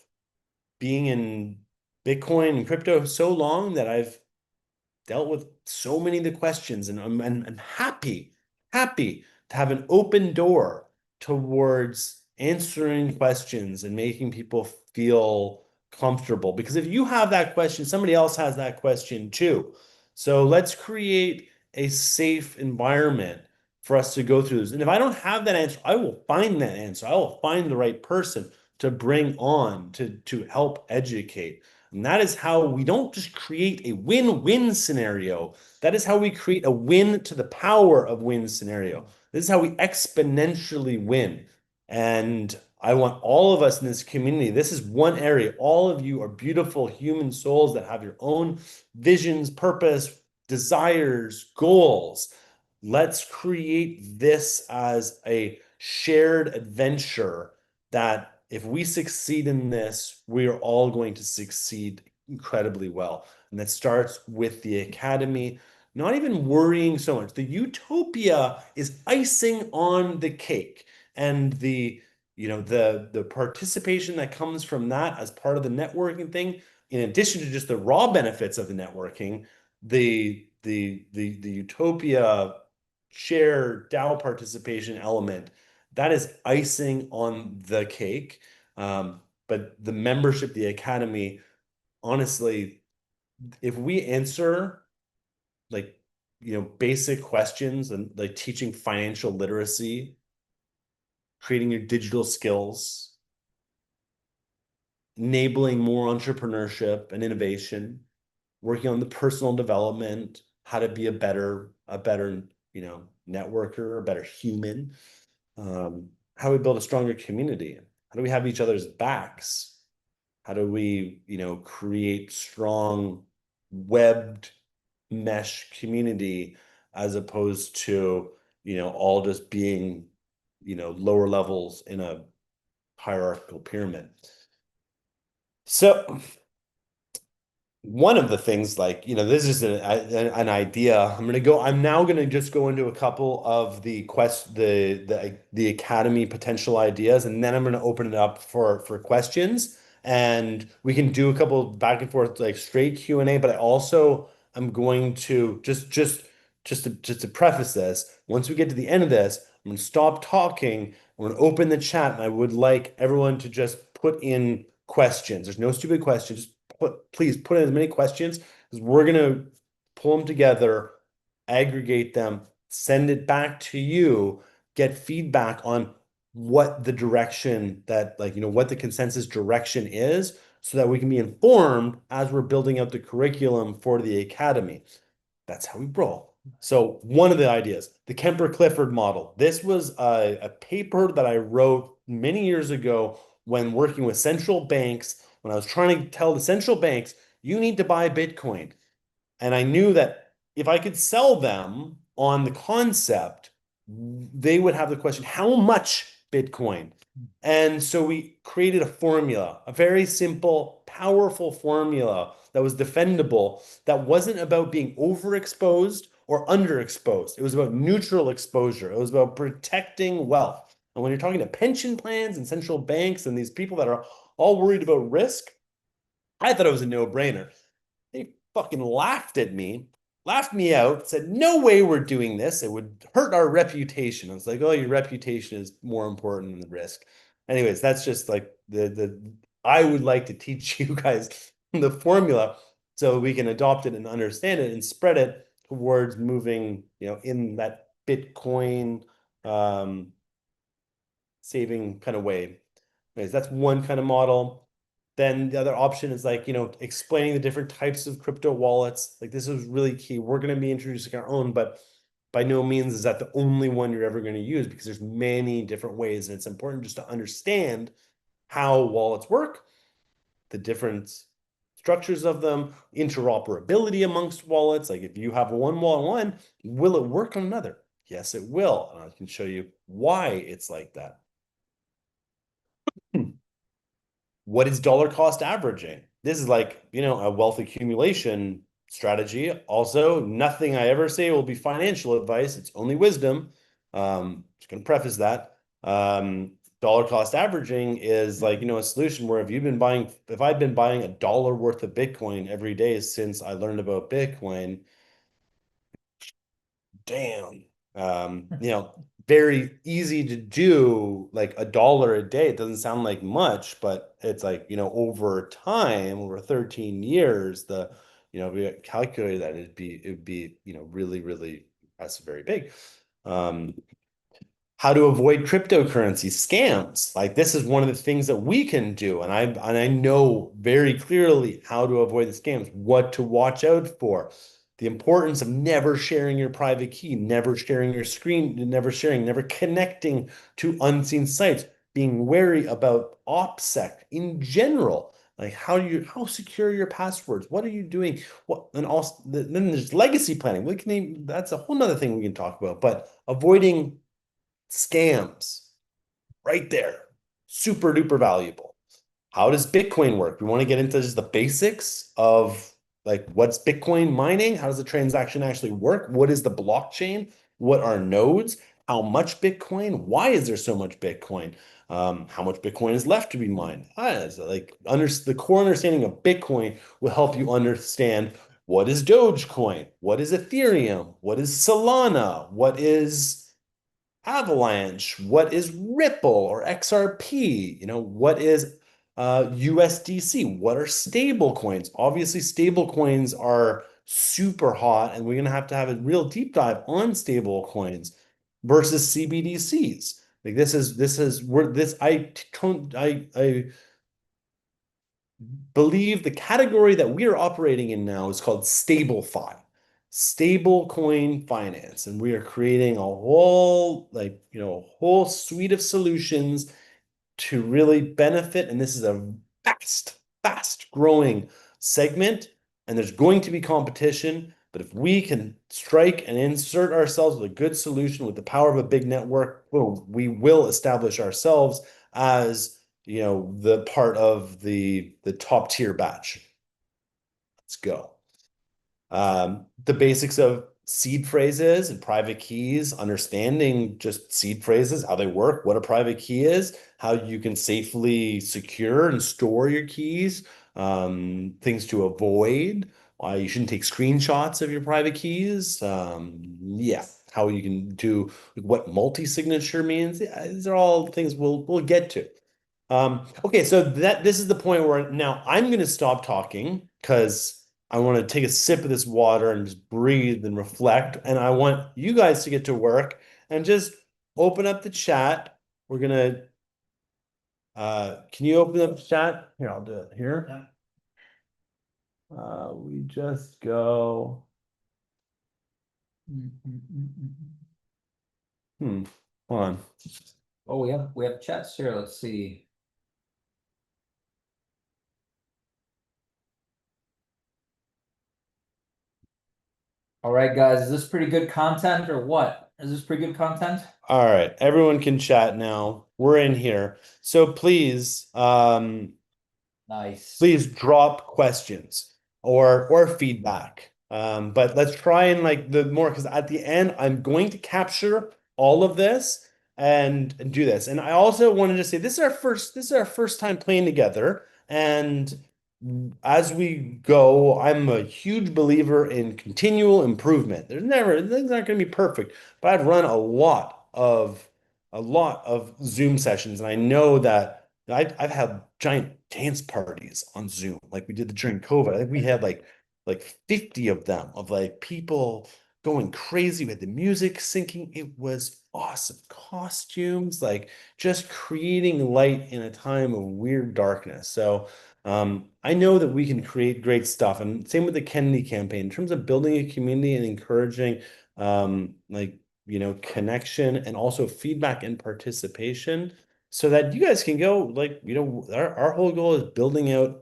being in Bitcoin and crypto so long that I've dealt with so many of the questions, and I'm happy to have an open door towards answering questions and making people feel comfortable. Because if you have that question, somebody else has that question too. So let's create a safe environment for us to go through this. And if I don't have that answer, I will find that answer. I will find the right person to bring on to help educate. And that is how we don't just create a win-win scenario. That is how we create a win to the power of win scenario. This is how we exponentially win. And I want all of us in this community, this is one area. All of you are beautiful human souls that have your own visions, purpose, desires, goals. Let's create this as a shared adventure that if we succeed in this, we are all going to succeed incredibly well. And that starts with the academy, not even worrying so much. The utopia is icing on the cake. And the participation that comes from that as part of the networking thing, in addition to just the raw benefits of the networking, the utopia share DAO participation element, that is icing on the cake. But the membership, the academy, honestly, if we answer like basic questions and like teaching financial literacy, creating your digital skills, enabling more entrepreneurship and innovation, working on the personal development, how to be a better networker, a better human, how do we build a stronger community? How do we have each other's backs? How do we, create strong webbed mesh community as opposed to, all just being, lower levels in a hierarchical pyramid? So one of the things, like, this is an idea. I'm now going to just go into a couple of the academy potential ideas, and then I'm going to open it up for questions, and we can do a couple back and forth, like straight Q&A. But I also am going to just to preface this, once we get to the end of this, I'm going to stop talking. We're going to open the chat, and I would like everyone to just put in questions. There's no stupid questions. Please put in as many questions because we're going to pull them together, aggregate them, send it back to you, get feedback on what the direction that, like, what the consensus direction is, so that we can be informed as we're building out the curriculum for the academy. That's how we roll. So one of the ideas, the Kemper-Clifford model. This was a paper that I wrote many years ago when working with central banks, when I was trying to tell the central banks, you need to buy Bitcoin. And I knew that if I could sell them on the concept, they would have the question, how much Bitcoin? And so we created a formula, a very simple, powerful formula that was defendable, that wasn't about being overexposed or underexposed. It was about neutral exposure. It was about protecting wealth. And when you're talking to pension plans and central banks and these people that are all worried about risk, I thought it was a no-brainer. They fucking laughed at me, laughed me out, said, no way we're doing this. It would hurt our reputation. I was like, oh, your reputation is more important than the risk. Anyways, that's just like I would like to teach you guys the formula so we can adopt it and understand it and spread it towards moving, in that Bitcoin saving kind of way. Anyways, that's one kind of model. Then the other option is like, explaining the different types of crypto wallets. Like, this is really key. We're going to be introducing our own, but by no means is that the only one you're ever going to use, because there's many different ways. And it's important just to understand how wallets work, the different structures of them, interoperability amongst wallets. Like, if you have one wallet, will it work on another? Yes, it will. And I can show you why it's like that. What is dollar cost averaging? This is like, a wealth accumulation strategy. Also, nothing I ever say will be financial advice. It's only wisdom. Just going to preface that. Dollar cost averaging is like, a solution where if I've been buying $1 worth of Bitcoin every day since I learned about Bitcoin, damn, very easy to do, like $1 a day. It doesn't sound like much, but it's like, over time, over 13 years, if we calculated that, it would be, really, really, that's very big. How to avoid cryptocurrency scams. Like, this is one of the things that we can do. And I know very clearly how to avoid the scams, what to watch out for. The importance of never sharing your private key, never sharing your screen, never connecting to unseen sites, being wary about OPSEC in general. Like, how secure are your passwords? What are you doing? And also, then there's legacy planning. That's a whole nother thing we can talk about, but avoiding scams, right there, super duper valuable. How does Bitcoin work? We want to get into just the basics of, like, what's Bitcoin mining? How does the transaction actually work? What is the blockchain? What are nodes? How much Bitcoin? Why is there so much Bitcoin? How much Bitcoin is left to be mined? The core understanding of Bitcoin will help you understand what is Dogecoin, what is Ethereum, what is Solana, what is Avalanche, what is Ripple or XRP, what is USDC, what are stable coins? Obviously, stable coins are super hot, and we're going to have a real deep dive on stable coins versus CBDCs. Like, I believe the category that we are operating in now is called StableFi, stable coin finance. And we are creating a whole suite of solutions to really benefit. And this is a fast growing segment, and there's going to be competition. But if we can strike and insert ourselves with a good solution with the power of a big network, boom, we will establish ourselves as, the part of the top tier batch. Let's go. The basics of seed phrases and private keys, understanding just seed phrases, how they work, what a private key is, how you can safely secure and store your keys, things to avoid, why you shouldn't take screenshots of your private keys. Yeah. how you can do what multi-signature means. Yeah, these are all things we'll get to. Okay, so this is the point where now I'm going to stop talking because I want to take a sip of this water and just breathe and reflect. And I want you guys to get to work and just open up the chat. We're gonna, can you open up the chat? Here, I'll do it here. We just go. Hold on. Oh, we have chats here. Let's see. All right, guys, is this pretty good content or what? Is this pretty good content? All right, everyone can chat now. We're in here. So please, Nice. please drop questions or feedback. But let's try and like the more, because at the end, I'm going to capture all of this and do this. And I also wanted to say this is our first time playing together. And as we go, I'm a huge believer in continual improvement. Things aren't going to be perfect, but I've run a lot of Zoom sessions, and I know that I've had giant dance parties on Zoom, like we did during COVID. I think we had like 50 of them, of like people going crazy with the music syncing. It was awesome. Costumes, like just creating light in a time of weird darkness. So I know that we can create great stuff. And same with the Kennedy campaign in terms of building a community and encouraging like connection and also feedback and participation so that you guys can go like, our whole goal is building out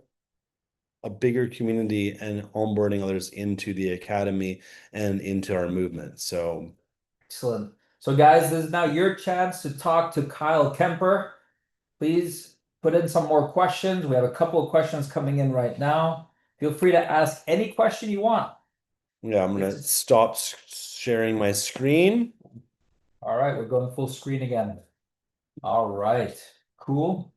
a bigger community and onboarding others into the academy and into our movement. So Excellent. So guys, this is now your chance to talk to Kyle Kemper. Please put in some more questions. We have a couple of questions coming in right now. Feel free to ask any question you want. yeah, I'm gonna stop sharing my screen. All right, we're going full screen again. All right, cool.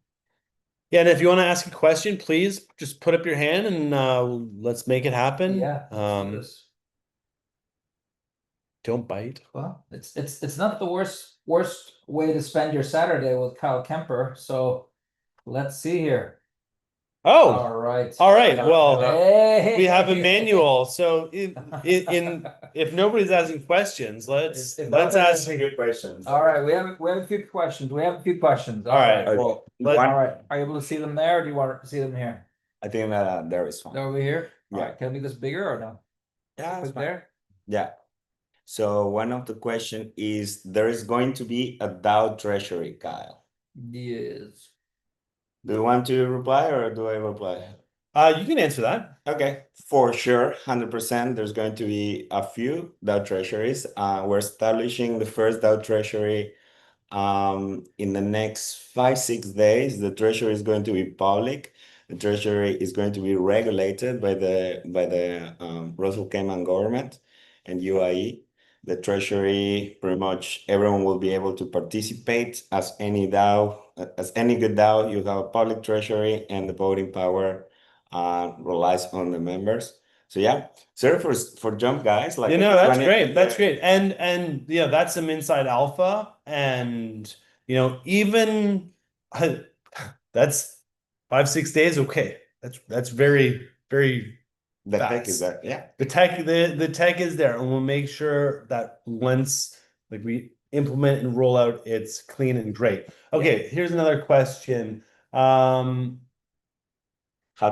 Yeah, and if you want to ask a question, please just put up your hand and let's make it happen. Yeah, let's do this. Don't bite. Well, it's not the worst way to spend your Saturday with Kyle Kemper. So let's see here. Oh, All right. all right. Well, Hey. we have a manual. So if nobody's asking questions, let's ask good questions. All right, we have a few questions. We have a few questions. All right. Okay. Well, All right. Are you able to see them there, or do you want to see them here? I think there is one. They're over here. All Yeah. right. Can I make this bigger or no? Yeah, Put there. yeah. So one of the question is there is going to be a DAO treasury, Kyle. Yes. Do you want to reply or do I reply? you can answer that. Okay, for sure, 100%. There's going to be a few DAO treasuries. We're establishing the first DAO treasury in the next 5-6 days. The treasury is going to be public. The treasury is going to be regulated by the Russell Cayman government and UAE. The treasury, pretty much everyone will be able to participate as any DAO, as any good DAO. You have a public treasury, and the voting power relies on the members. So yeah, sorry for jump, guys. Like That's great. That's great. And yeah, that's some inside alpha, and even that's 5-6 days. Okay, that's very very the fast. tech is that, yeah. The tech is there, and we'll make sure that once like we implement and roll out, it's clean and great. Okay, here's another question. Have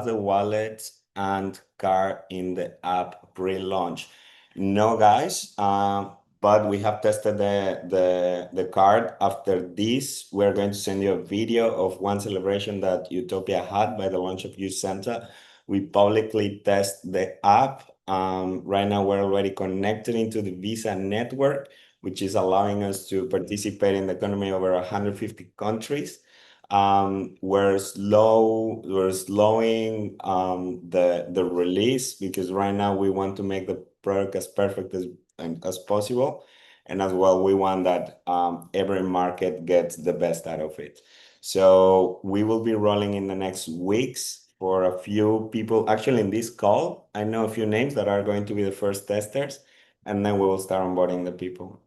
the wallet and card in the app pre-launch? No, guys, but we have tested the card. After this, we're going to send you a video of one celebration that U-topia had by the launch of U-Santa. We publicly test the app. Right now, we're already connected into the Visa network, which is allowing us to participate in the economy over 150 countries. We're slowing the release because right now we want to make the product as perfect as possible, and as well we want that every market gets the best out of it. So we will be rolling in the next weeks for a few people. Actually, in this call, I know a few names that are going to be the first testers, and then we will start onboarding the people.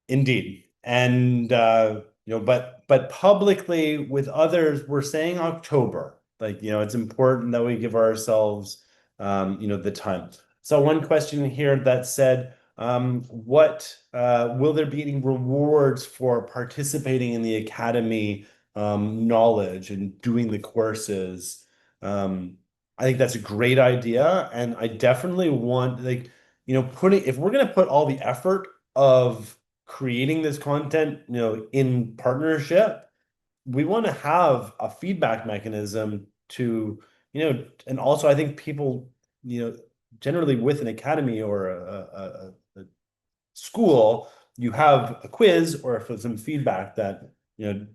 Indeed. And but publicly with others, we're saying October. Like, it's important that we give ourselves the time. So one question here that said, what will there be any rewards for participating in the academy knowledge and doing the courses? I think that's a great idea, and I definitely want, like, if we're gonna put all the effort of creating this content, in partnership, we want to have a feedback mechanism to, and also I think people, generally with an academy or a school, you have a quiz or some feedback that, No,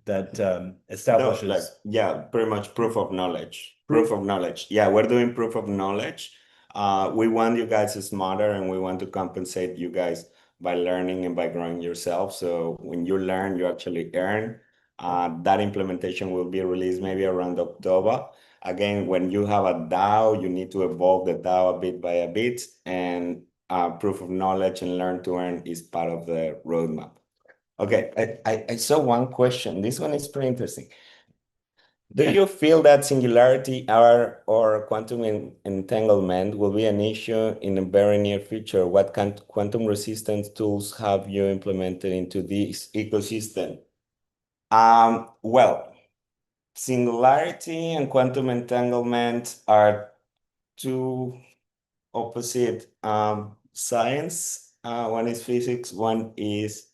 establishes. like, yeah, pretty much proof of knowledge. Proof of knowledge. Yeah, we're doing proof of knowledge. We want you guys smarter, and we want to compensate you guys by learning and by growing yourself. So when you learn, you actually earn. That implementation will be released maybe around October. Again, when you have a DAO, you need to evolve the DAO a bit by a bit, and proof of knowledge and learn to earn is part of the roadmap. Okay, I saw one question. This one is pretty interesting. Do you feel that singularity or quantum entanglement will be an issue in the very near future? What kind quantum resistance tools have you implemented into this ecosystem? Well, singularity and quantum entanglement are two opposite science. One is physics, one is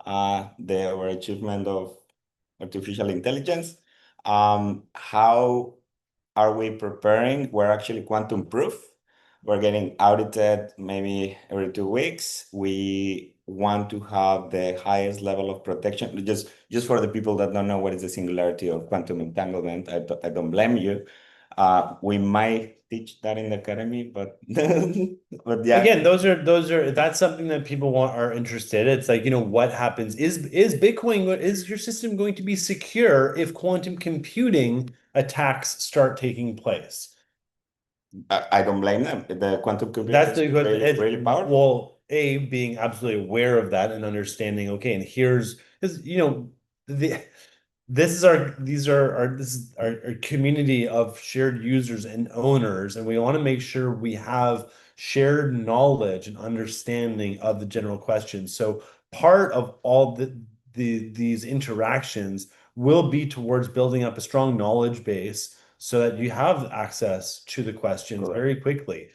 the overachievement of artificial intelligence. How are we preparing? We're actually quantum proof. We're getting audited maybe every 2 weeks. We want to have the highest level of protection. Just for the people that don't know what is the singularity of quantum entanglement, I don't blame you. We might teach that in the academy, but but yeah. Again, that's something that people are interested. It's like, what happens? Is Bitcoin, is your system going to be secure if quantum computing attacks start taking place? I don't blame them. The quantum computing That's is really powerful. Well, being absolutely aware of that and understanding, okay, and here's, because, this is our community of shared users and owners, and we want to make sure we have shared knowledge and understanding of the general questions. So part of all these interactions will be towards building up a strong knowledge base so that you have access to the questions Correct. very quickly.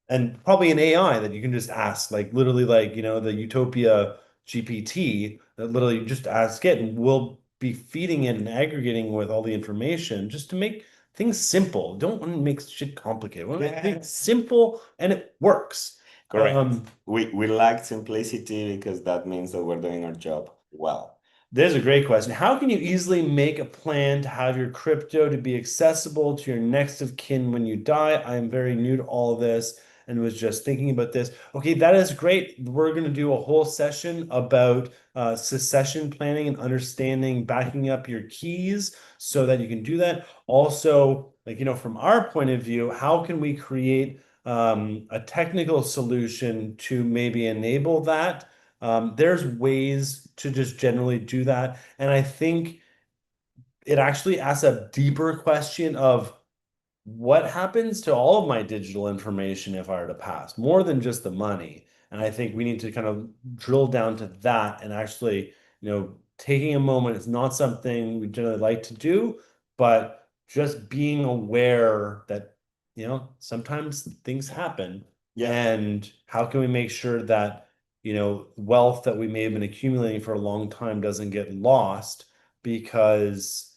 And probably an AI that you can just ask, like literally, like, the U-topia GPT, that literally you just ask it and we'll be feeding it and aggregating with all the information just to make things simple. Don't want to make shit complicated. We want to make things simple and it works. Correct. We like simplicity because that means that we're doing our job well. There's a great question. How can you easily make a plan to have your crypto to be accessible to your next of kin when you die? I am very new to all of this and was just thinking about this. Okay, that is great. We're going to do a whole session about succession planning and understanding backing up your keys so that you can do that. Also, like, from our point of view, how can we create a technical solution to maybe enable that? There's ways to just generally do that. And I think it actually asks a deeper question of what happens to all of my digital information if I were to pass, more than just the money. And I think we need to kind of drill down to that and actually, taking a moment. It's not something we generally like to do, but just being aware that, sometimes things happen. Yeah. And how can we make sure that, wealth that we may have been accumulating for a long time doesn't get lost because,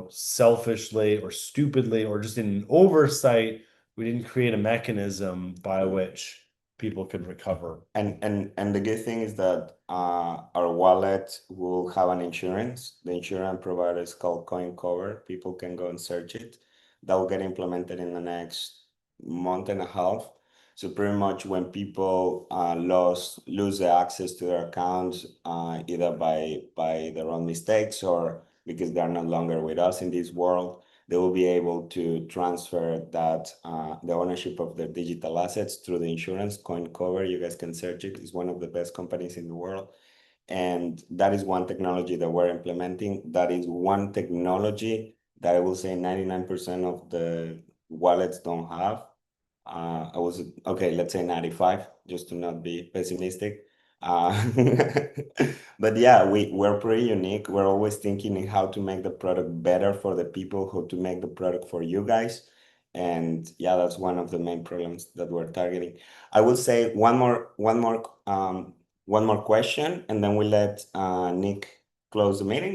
selfishly or stupidly or just in an oversight, we didn't create a mechanism by which people could recover. And the good thing is that our wallet will have an insurance. The insurance provider is called CoinCover. People can go and search it. That will get implemented in the next month and a half. So pretty much when people lose the access to their accounts, either by their own mistakes or because they're no longer with us in this world, they will be able to transfer that the ownership of their digital assets through the insurance. CoinCover, you guys can search it. It's one of the best companies in the world. and that is one technology that we're implementing. That is one technology that I will say 99% of the wallets don't have. Let's say 95, just to not be pessimistic. But yeah, we're pretty unique. We're always thinking in how to make the product better for the people, how to make the product for you guys. And yeah, that's one of the main problems that we're targeting. I will say one more question, and then we let Nick close the meeting.